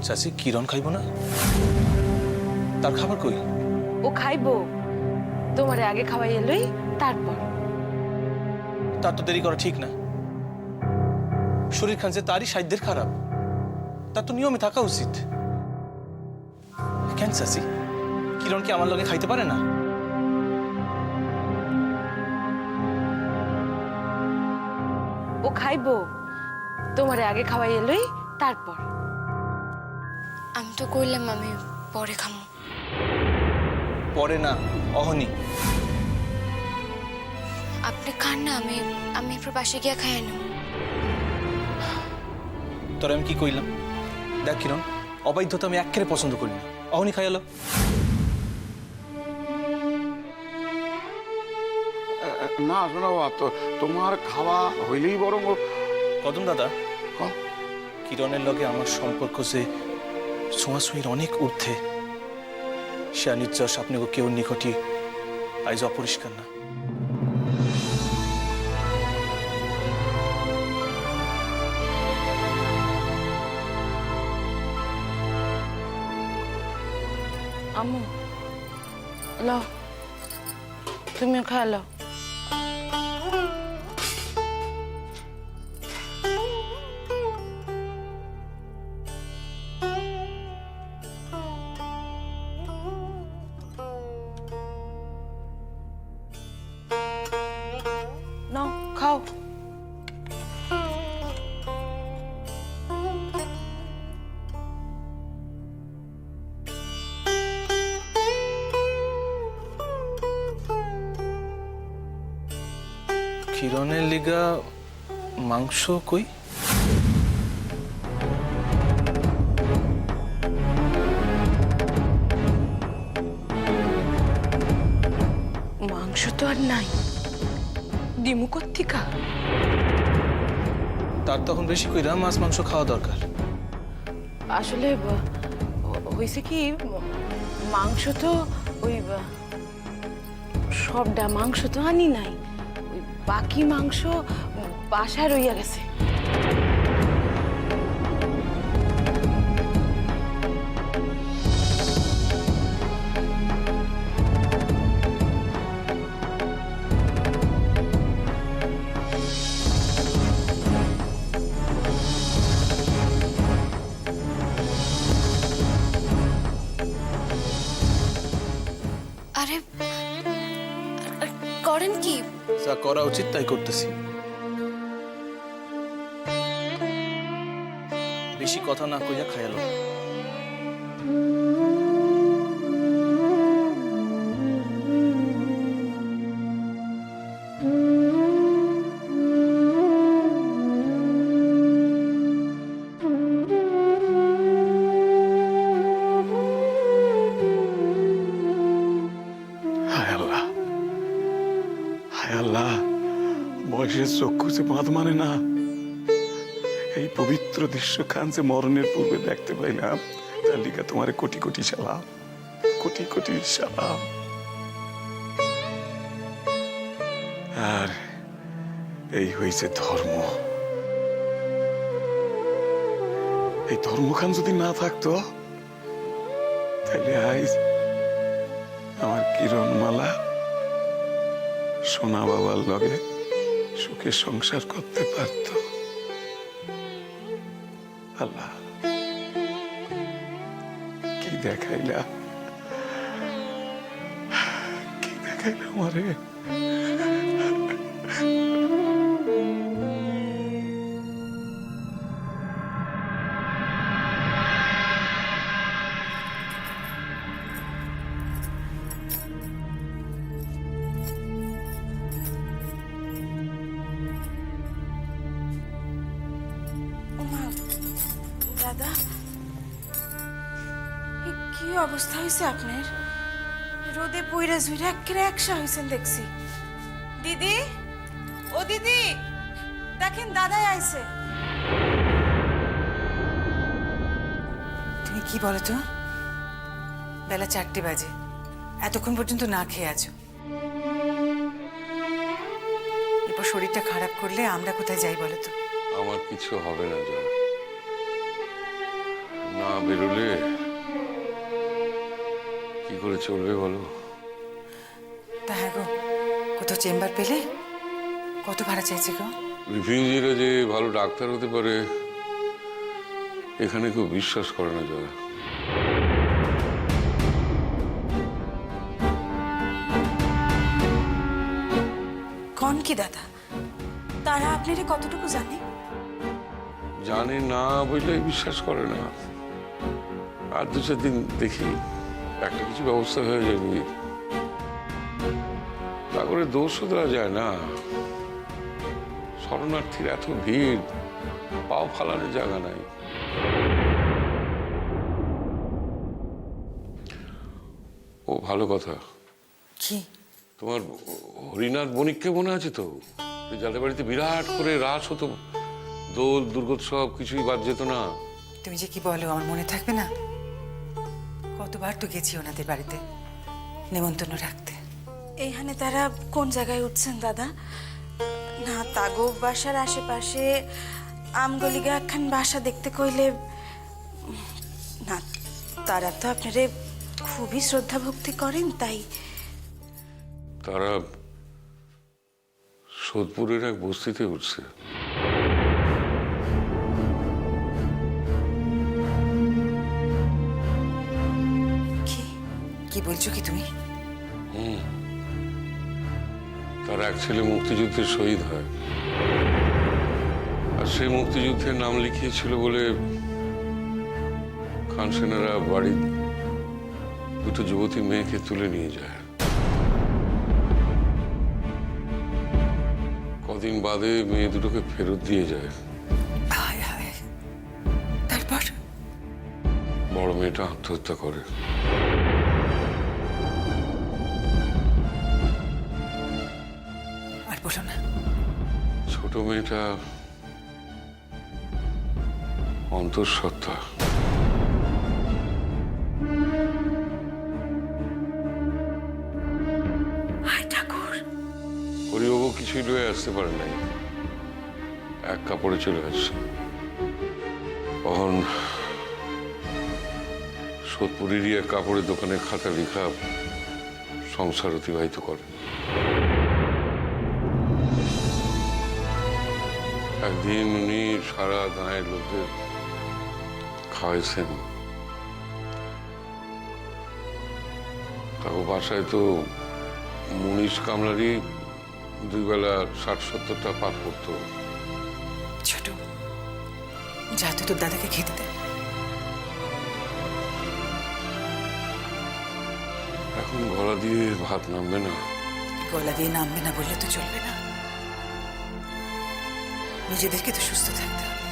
চাচি কিরণ খাইব না? তার খাবার কই? ও খাইবো, তোমারে আগে খাওয়াই এলই তারপর। তার তো দেরি করা ঠিক না। শরীর খান যে তারই সাধ্যের খারাপ, তার তো নিয়মে থাকা উচিত। কেন চাচি, কিরণ কি আমার লগে খাইতে পারে না? ও খাইবো, তোমারে আগে খাওয়াই এলই তারপর। আমি তো কইলাম আমি পরে খামো। পরে না, অহনি। আপনি খান না, আমি এরপর বাসে গিয়া খাই নেব। তোর আমি কি কইলাম? দেখ কিরণ, অবাধ্যতা আমি একেবারে পছন্দ করি না। অহনি খাইয়ালো। না শোনো বাবা, তো তোমার খাওয়া হইলেই বরং কদম দাদা, কিরণের লগে আমার সম্পর্ক যে ছোঁয়াছুঁয়ির অনেক ঊর্ধ্বে, সে নির্যাস আপনাকে কেউ নিকটই আইজ অপরিষ্কার না। আম্মু লও, তুমিও খাই লও। নাও খাও। কিরণের লিগা মাংস কই? মাংস তো আর নাই, ডিমু কোত্থেকা? তার তখন বেশি কইরা মাছ মাংস খাওয়া দরকার। আসলে হয়েছে কি, মাংস তো ওই সবটা মাংস তো আনি নাই, ওই বাকি মাংস বাসায় রইয়া গেছে। আরে করেন কি? যা করা উচিত তাই করতেছি। বেশি কথা না কইয়া খাইয়ালো। হায় আল্লাহ, হায় আল্লাহ, বয়সের চক্ষু যে বাঁধ মানে না। এই পবিত্র দৃশ্য খান যে মরণের পূর্বে দেখতে পাইলাম, তার লিগা তোমার কোটি কোটি সালাম, কোটি কোটি সালাম। আর এই হয়েছে ধর্ম। এই ধর্মখান যদি না থাকতো, তাহলে আজ আমার কিরণমালা সোনা বাবার লগে সুখে সংসার করতে পারত। আল্লাহ, কি দেখাইলা, কি দেখাইলা আমারে। দাদা, কি অবস্থা হয়েছে আপনার? রোদে পইরা ঝুইরা একেবারে একসা হয়েছেন দেখছি। দিদি, ও দিদি, দেখেন দাদাই আইছে। তুমি কি বলো তো? বেলা 4টে বাজে, এতক্ষণ পর্যন্ত না খেয়ে আছো। এরপর শরীরটা খারাপ করলে আমরা কোথায় যাই বলো তো? আমার কিছু হবে না, যা না বেরোলে কি করে চলবে বলো? তা হ্যাঁ গো, কোথাও চেম্বার পেলে? কত ভাড়া চাইছে গো? রিফিউজিরা যে ভালো ডাক্তার হতে পারে এখানে কেউ বিশ্বাস করে না যারা। কন কি দাদা, তারা আপনারে কতটুকু জানে? জানে না বললে বিশ্বাস করে না। আর দু চার দিন দেখি একটা কিছু ব্যবস্থা হয়ে যাবে। তা করে দোষও দেওয়া যায় না। শরণার্থীর এত ভিড়, পাও ফালানোর জায়গা নাই। ও ভালো কথা, কি? তোমার হরিনাথ বণিককে মনে আছে তো? যাদের বাড়িতে বিরাট করে রাস হতো, দোল দুর্গোৎসব কিছুই বাদ যেত না। তুমি যে কি বলো, আমার মনে থাকবে না? কতবার তো গেছি ওনাদের বাড়িতে নেমন্তন্ন রাখতে। এইখানে তারা কোন জায়গায় উঠছেন দাদা? না তাগো বাসার আশেপাশে আমগলিগা একখান বাসা দেখতে কইলে না, তারা তো আপনারে খুবই শ্রদ্ধা ভক্তি করেন, তাই। তারা সোদপুরের এক বস্তিতে উঠছে। কি কি বলছো কি তুমি? তার এক ছেলে মুক্তিযুদ্ধে শহীদ হয়, আর সেই মুক্তিযুদ্ধের নাম লিখিয়েছিল বলে খান সেনারা বাড়ির দুটো যুবতী মেয়েকে তুলে নিয়ে যায়। কদিন বাদে মেয়ে দুটোকে ফেরত দিয়ে যায়। হায় হায়, তারপর? বড় মেয়েটা আত্মহত্যা করে। আর বলো না। ছোট মেয়েটা অন্তঃসত্ত্বা। হায় ঠাকুর, হরিবাবু কিছুই লয়ে আসতে পারে নাই, এক কাপড়ে চলে আসছে। তখন সোদপুরেরই এক কাপড়ের দোকানে খাতা লেখা সংসার অতিবাহিত করে। একদিন উনি সারা গাঁয়ের লোকদের খাওয়াইছেন। তারপর বাসায় তো মুনিশ কামলারই 2 বেলা 60-70টা পাত পড়তো। ছোট, যা তো তোর দাদাকে খেতে দে। এখন গলা দিয়ে ভাত নামবে না। গলা দিয়ে নামবে না বললে তো চলবে না। নিজেদেরকে তো সুস্থ থাকতে হবে,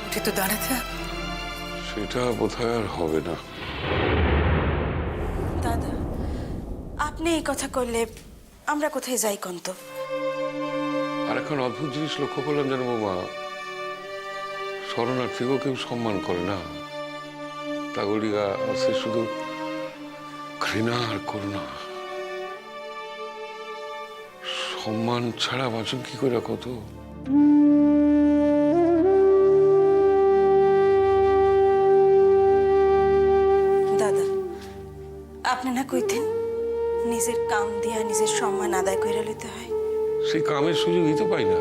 উঠে তো দাঁড়াতে হবে। সেটা বোধহয় আর হবে না। দাদা আপনি এই কথা করলে আমরা কোথায় যাই কন্ত? আর এখন অদ্ভুত জিনিস লক্ষ্য করলাম জানো বৌমা, শরণার্থীকেও কেউ সম্মান করে না। তাগলিগা আছে শুধু ঘৃণা আর করুণা। সম্মান ছাড়া বাঁচন কি করে কত? দাদা আপনি না কইতেন নিজের কাম দিয়া নিজের সম্মান আদায় করে লইতে হয়। সেই কামের সুযোগই তো পাই না।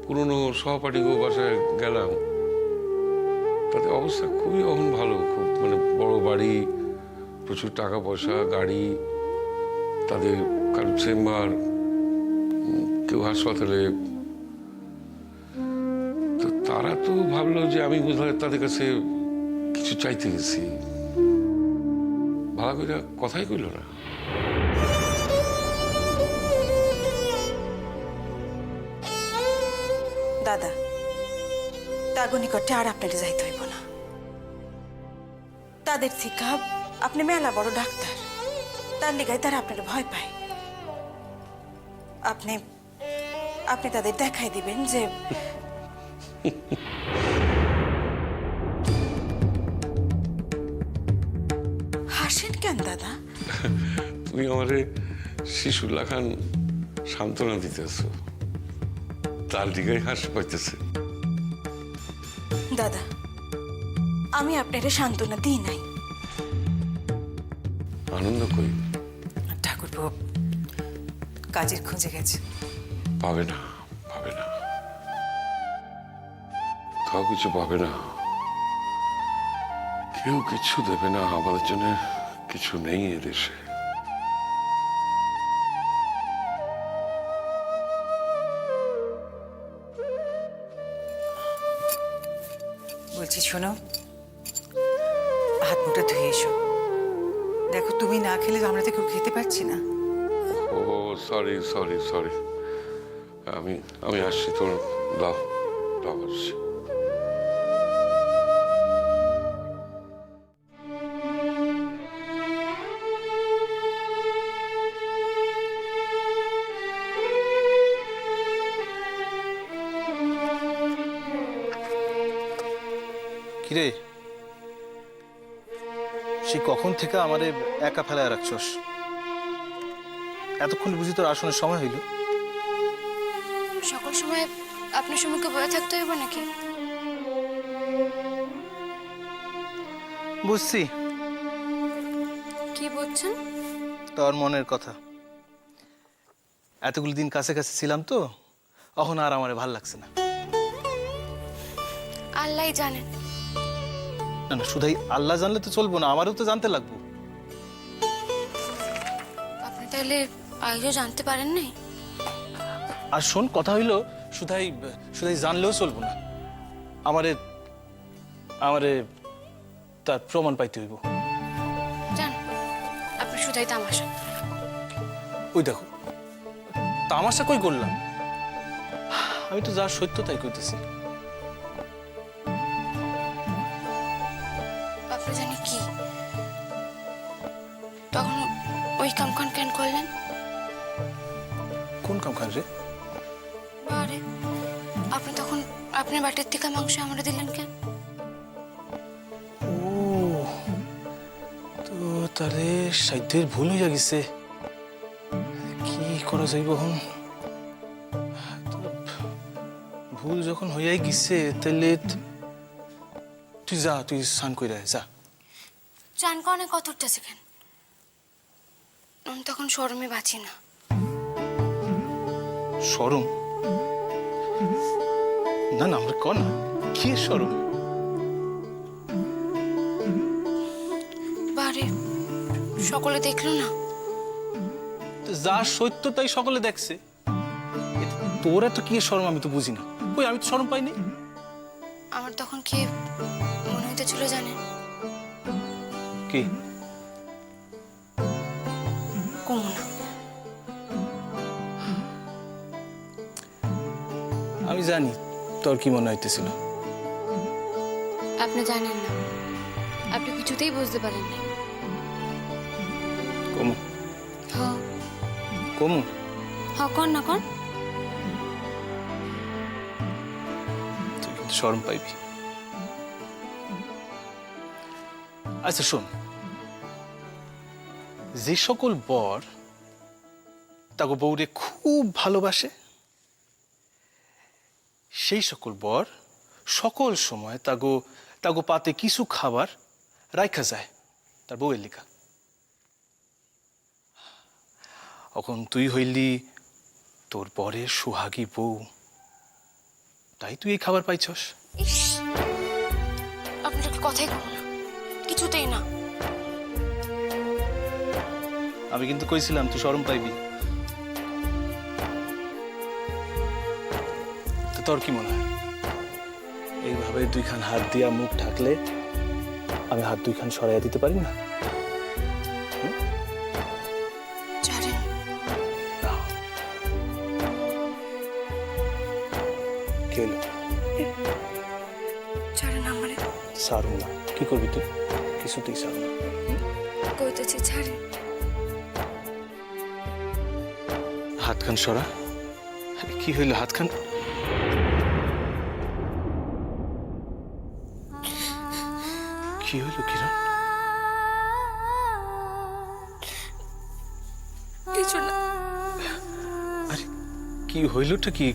পুরনো সহপাঠী গো বাসায় গেলাম, তাদের অবস্থা খুবই অহন ভালো, খুব মানে বড় বাড়ি, প্রচুর টাকা পয়সা, গাড়ি, তাদের কারো চেম্বার, কেউ হাসপাতালে। তো তারা তো ভাবলো যে আমি বোধহয় তাদের কাছে কিছু চাইতে গেছি। ভালো করে কথাই কইল না। দাদা তাগো নিকটে আর আপনার যাইতে হইব না। তাদের থেকে আপনি মেলা বড় ডাক্তার, তার লিগায় তারা আপনার ভয় পায়। আপনি আপনি তাদের দেখাই দিবেন যে হাসেন কেন দাদা? তুমি আমারে শিশুল্লা খান সান্ত্বনা দিতেছ, তার দিকেই হাসি পাইতেছে। দাদা, আমি আপনারে সান্ত্বনা দিই নাই। আনন্দ কই? ঠাকুরপো কাজের খোঁজে গেছে। পাবে না, পাবে না, তাও কিছু পাবে না। কেউ কিছু দেবে না, আমাদের জন্য কিছু নেই এদেশে। বলছি শোনো, হাত মুখটা ধুয়ে এসো। দেখো তুমি না খেলে আমরা তো কেউ খেতে পারছি না। ও সরি সরি সরি, আমি আমি আসছি, তোর দাও দাও আসছি। কিরে, সে কখন থেকে আমারে একা ফেলায় রাখছস? এতক্ষণ বুঝি তোর আসনের সময় হইল? সকল সময় আপনার সম্মুখে বয়ে থাকতে হইব নাকি? বুঝছি কি বলছেন? তোর মনের কথা। এতগুলো দিন কাছে কাছে ছিলাম তো, এখন আর আমারে ভাল লাগছে না। আল্লাহই জানেন। না না, শুধুই আল্লাহ জানলে তো চলবো না, আমারও তো জানতে লাগবো। আপনি তাহলে আজও জানতে পারেন নাই? আর শোন, কথা হইলো শুধুই শুধুই জানলেও চলবো না, আমারে আমারে তার প্রমাণ পাইতে হইব। জান, আপনি শুধুই তামাশা। ওই দেখো, তামাশা কই করলাম? আমি তো যা সত্য তাই কইতেছি। আপনি জানি কি তখন ওই কামখান কেন করলেন? কোন কাম খান রে? আরে আপনি তখন আপনার বাটির থেকে মাংস আমরা দিলেন কেন? ও তো তারে সাধ্যের ভুল হইয়া গেছে। কি করা যাইব এখন? তো ভুল যখন হইয়াই গেছে, তাহলে তুই যা, তুই স্নান কইরা যা। চান কনে কত উঠতেছে কেন? আমি তখন শরমে বাঁচি না। শরম? না না, আমরা কর না, কি শরম? বারে সকলে দেখলো না? যা সত্য তাই সকলে দেখছে। তোর এত কি শরম আমি তো বুঝি না। কই, আমি তো শরম পাইনি। আমার তখন কি মনে হইতেছিল জানেন? কি? কমু না। আমি জানি তোর কি মনে হইতেছিল। আপনি জানেন না, আপনি কিছুতেই বুঝতে পারেন না। কমু হ কমু হ, কর না কর। তুই কিন্তু শরম পাইবি। আচ্ছা শোন, যে সকল বর তাকে বউরে খুব ভালোবাসে, সেই সকল বর সকল সময় তাগো পাতে কিছু খাবার রাখা যায় তার বউয়ের লিখা। এখন তুই হইলি তোর বরের সোহাগী বউ, তাই তুই এই খাবার পাইছস। ইস, আপনার কথাই কমু না, কিছুতেই না। আমি কিন্তু কইছিলাম তুই শরম পাইবি। তো তোর কি মনে হয়, এইভাবে দুইখান হাত দিয়া মুখ ঢাকলে আমি হাত দুইখান সরাইয়া দিতে পারি না? ছাড়েন। না। কি হলো? ছাড়েন আমারে। সারু না। কি করবি তুই? কিছুতেই সারু না। কইতেছি ছাড়েন। হাতখান সরা। আরে কি হইলো হাতখান? কি হইলো কিরণ? কিছু না। আরে কি হইলোটা কি?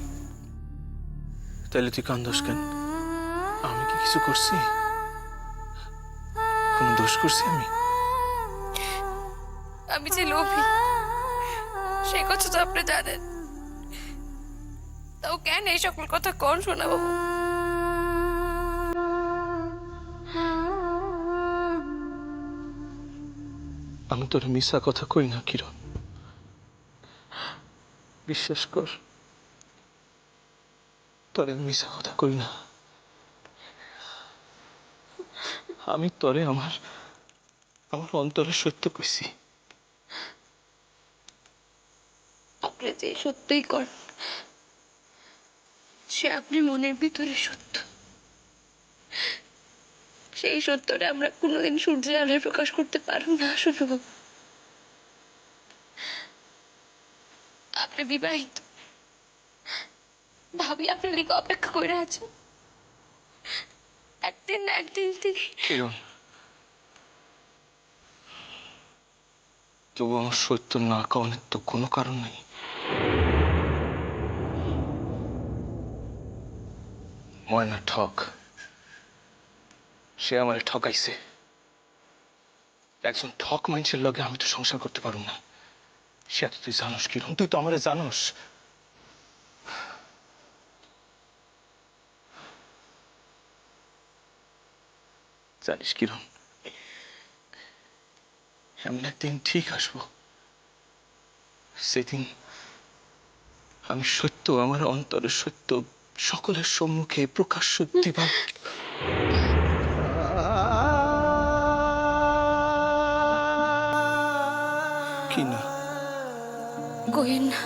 তাহলে তুই কান্দস কেন? আমি কি কিছু করছি? কোন দোষ করছি আমি? আমি যে লোভী সেই কথা তো আপনি জানেন, তাও কেন এই সকল কথা কন শোনা বাবু? আমি তোর মিশা কথা কই না কিরণ, বিশ্বাস কর, তোরে আমি মিশা কথা কই না। আমি তোরে আমার আমার অন্তরে সত্য কইছি। আপনি যে সত্যই কর, সে আপনি মনের ভিতরে সত্য। সেই সত্যটা আমরা কোনোদিন সূর্যের আলোয় প্রকাশ করতে পারব না শুধু বাবু। আপনি বিবাহিত, ভাবি আপনার লিগে অপেক্ষা করে আছেন। একদিন না একদিন তিনি কিরণ, তবু আমার সত্য না কারণের তো কোনো কারণ নেই। ময়না ঠক, সে আমার ঠকাইছে। একজন ঠক মানুষের লগে আমি তো সংসার করতে পারব না। সে তো তুই জানোস কিরণ, তুই তো আমারে জানোস। জানিস কিরণ, এমন একদিন ঠিক আসবো, সেদিন আমি সত্য, আমার অন্তরের সত্য সকলের সম্মুখে প্রকাশ্য দিবা। কি না? কইন না,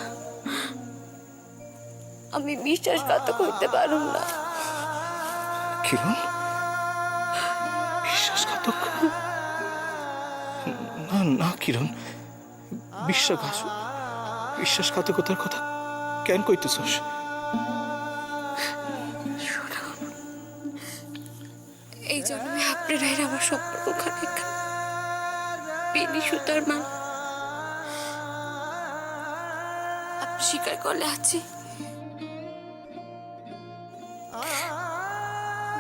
আমি বিশ্বাসঘাতক হইতে পারুম না। কিরণ, বিশ্বাসঘাতক? না না কিরণ, বিশ্বাসঘাতকতার কথা কেন কইতেছস? এই জন্মে আপনারাই আমার সম্পর্ক খানিক বেনি সুতার মান। আপনি স্বীকার করলে আছি,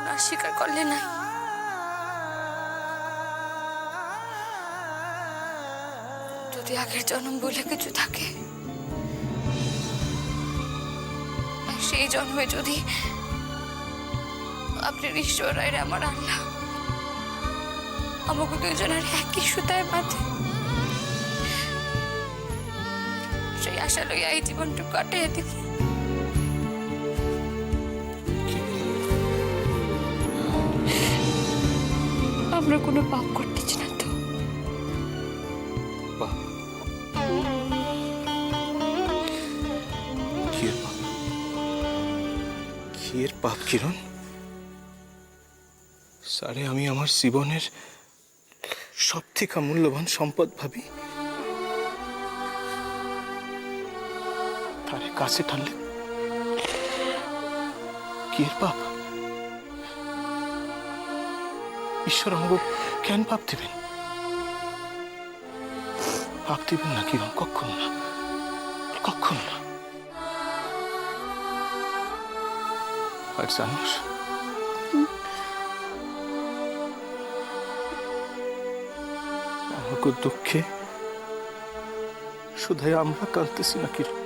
না স্বীকার করলে নাই। যদি আগের জন্ম বলে কিছু থাকে, আর সেই জন্মে যদি আপনার ঈশ্বর আর আমার আল্লাহ আমাকে দুজনের একই সুতায় বাঁধে, সেই আশা লইয়া এই জীবনটুকু কাটিয়ে দিব। আমরা কোনো পাপ করতেছি না তো? পাপ? কি এর পাপ কিরণ? সারে আমি আমার জীবনের সব থেকে মূল্যবান সম্পদ ভাবি, তারে কাছে টানলে কি এর পাপ? ঈশ্বর আমাকে কেন পাপ দিবেন? পাপ দিবেন না কিরণ, কখনো না, কখনো না। আর জানিস, আমাকে দুঃখে শুধু আমরা কাঁদতেছি না কিরণ,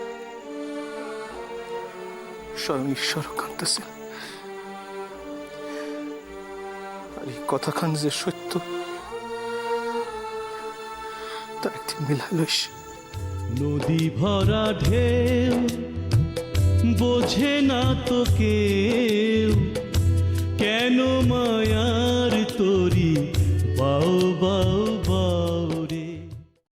স্বয়ং ঈশ্বরও কাঁদতেছেন। আর এই কথাখান যে সত্য, তা একদিন মিলাই লইস। নদী ভরা ঢেউ বোঝে না তো কেউ, কেন মায়ার তরি